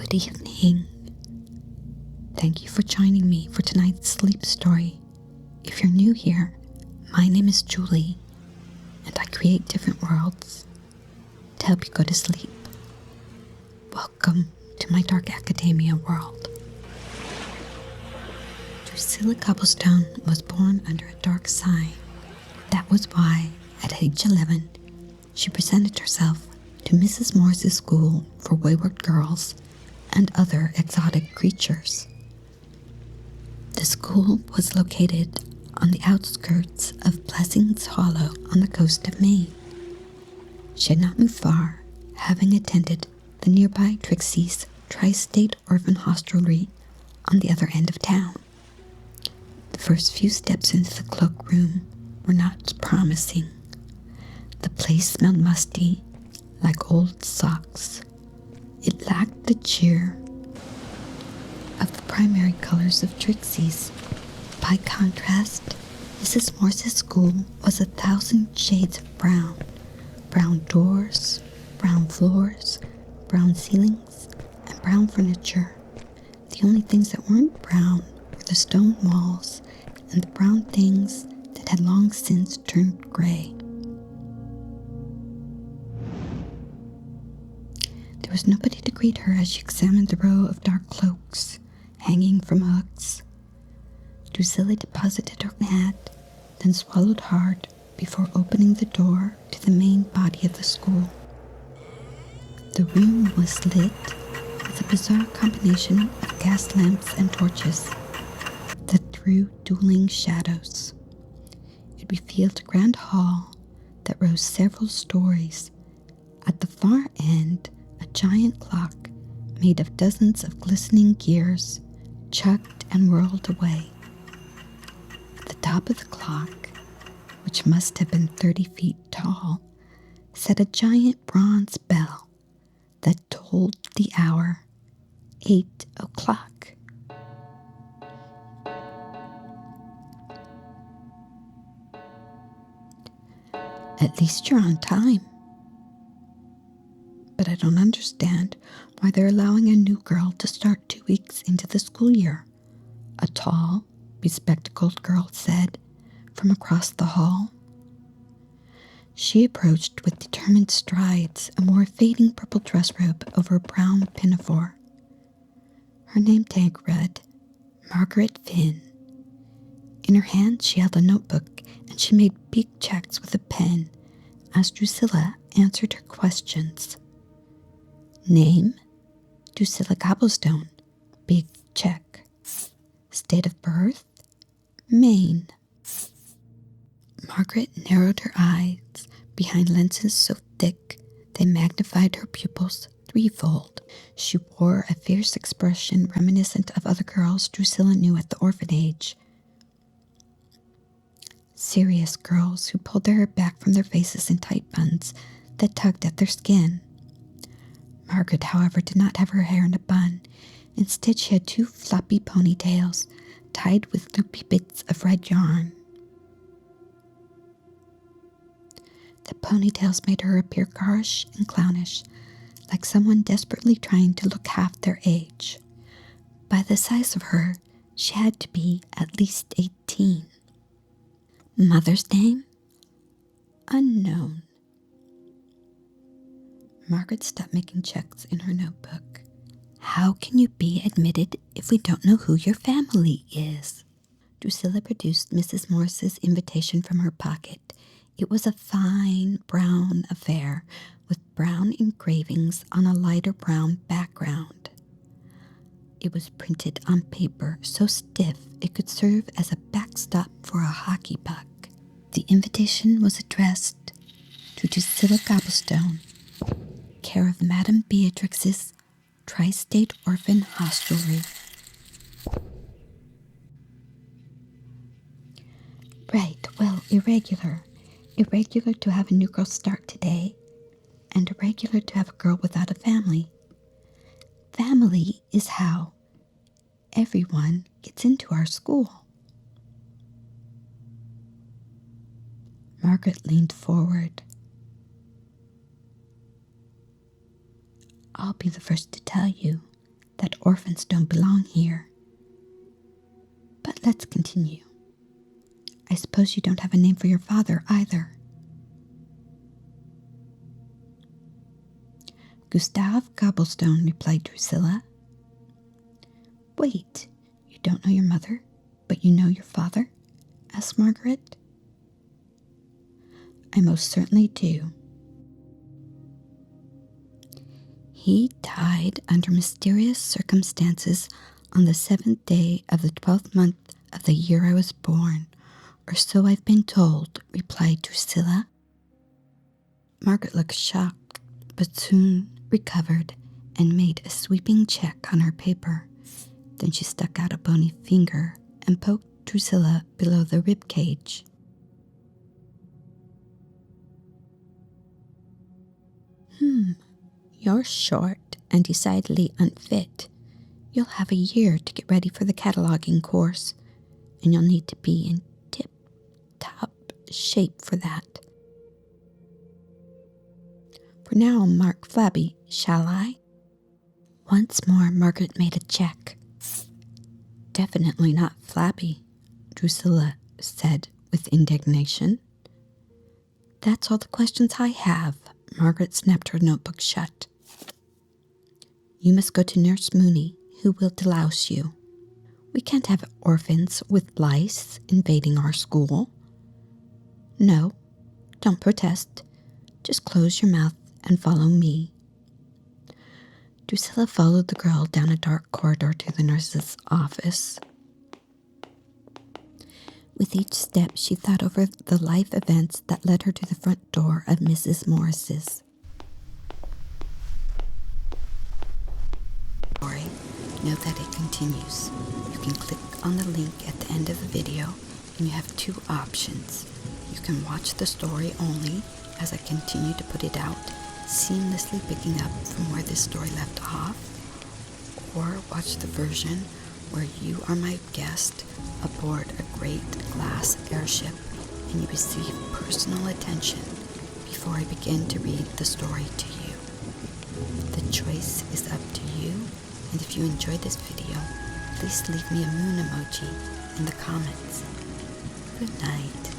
Good evening. Thank you for joining me for tonight's sleep story. If you're new here, my name is Julie, and I create different worlds to help you go to sleep. Welcome to my dark academia world. Drusilla Gobblestone was born under a dark sign. That was why, at age 11, she presented herself to Mrs. Morse's school for wayward girls and other exotic creatures. The school was located on the outskirts of Blessings Hollow on the coast of Maine. She had not moved far, having attended the nearby Trixie's Tri-State Orphan Hostelry on the other end of town. The first few steps into the cloakroom were not promising. The place smelled musty, like old socks. It lacked the cheer of the primary colors of Trixie's. By contrast, Mrs. Morse's school was 1,000 shades of brown. Brown doors, brown floors, brown ceilings, and brown furniture. The only things that weren't brown were the stone walls and the brown things that had long since turned gray. There was nobody to greet her as she examined the row of dark cloaks hanging from hooks. Drusilla deposited her hat, then swallowed hard before opening the door to the main body of the school. The room was lit with a bizarre combination of gas lamps and torches that threw dueling shadows. It revealed a grand hall that rose several stories. At the far end, a giant clock made of dozens of glistening gears chugged and whirled away. At the top of the clock, which must have been 30 feet tall, sat a giant bronze bell that tolled the hour, 8 o'clock. At least you're on time. But I don't understand why they're allowing a new girl to start 2 weeks into the school year, a tall, bespectacled girl said from across the hall. She approached with determined strides and wore a fading purple dress robe over a brown pinafore. Her name tag read, Margaret Finn. In her hand she held a notebook and she made big checks with a pen as Drusilla answered her questions. Name, Drusilla Gobblestone, big check. State of birth, Maine. Margaret narrowed her eyes behind lenses so thick they magnified her pupils threefold. She wore a fierce expression reminiscent of other girls Drusilla knew at the orphanage. Serious girls who pulled their hair back from their faces in tight buns that tugged at their skin. Margaret, however, did not have her hair in a bun. Instead, she had 2 floppy ponytails tied with loopy bits of red yarn. The ponytails made her appear garish and clownish, like someone desperately trying to look half their age. By the size of her, she had to be at least 18. Mother's name? Unknown. Margaret stopped making checks in her notebook. How can you be admitted if we don't know who your family is? Drusilla produced Mrs. Morse's invitation from her pocket. It was a fine brown affair with brown engravings on a lighter brown background. It was printed on paper so stiff it could serve as a backstop for a hockey puck. The invitation was addressed to Drusilla Gobblestone, care of Madame Beatrix's Tri-State Orphan Hostelry. Right, well, irregular. Irregular to have a new girl start today, and irregular to have a girl without a family. Family is how everyone gets into our school. Margaret leaned forward. I'll be the first to tell you that orphans don't belong here. But let's continue. I suppose you don't have a name for your father either. Gustav Gobblestone, replied Drusilla. Wait, you don't know your mother, but you know your father? Asked Margaret. I most certainly do. He died under mysterious circumstances on the 7th day of the 12th month of the year I was born, or so I've been told, replied Drusilla. Margaret looked shocked, but soon recovered and made a sweeping check on her paper. Then she stuck out a bony finger and poked Drusilla below the rib cage. You're short and decidedly unfit. You'll have a year to get ready for the cataloging course, and you'll need to be in tip-top shape for that. For now, I'll mark flabby, shall I? Once more, Margaret made a check. Definitely not flabby, Drusilla said with indignation. That's all the questions I have. Margaret snapped her notebook shut. You must go to Nurse Mooney, who will delouse you. We can't have orphans with lice invading our school. No, don't protest. Just close your mouth and follow me. Drusilla followed the girl down a dark corridor to the nurse's office. With each step, she thought over the life events that led her to the front door of Mrs. Morris's. Note that it continues. You can click on the link at the end of the video, and you have two options. You can watch the story only as I continue to put it out, seamlessly picking up from where this story left off, or watch the version where you are my guest aboard a great glass airship and you receive personal attention before I begin to read the story to you. The choice is up to you, and if you enjoyed this video, please leave me a moon emoji in the comments. Good night.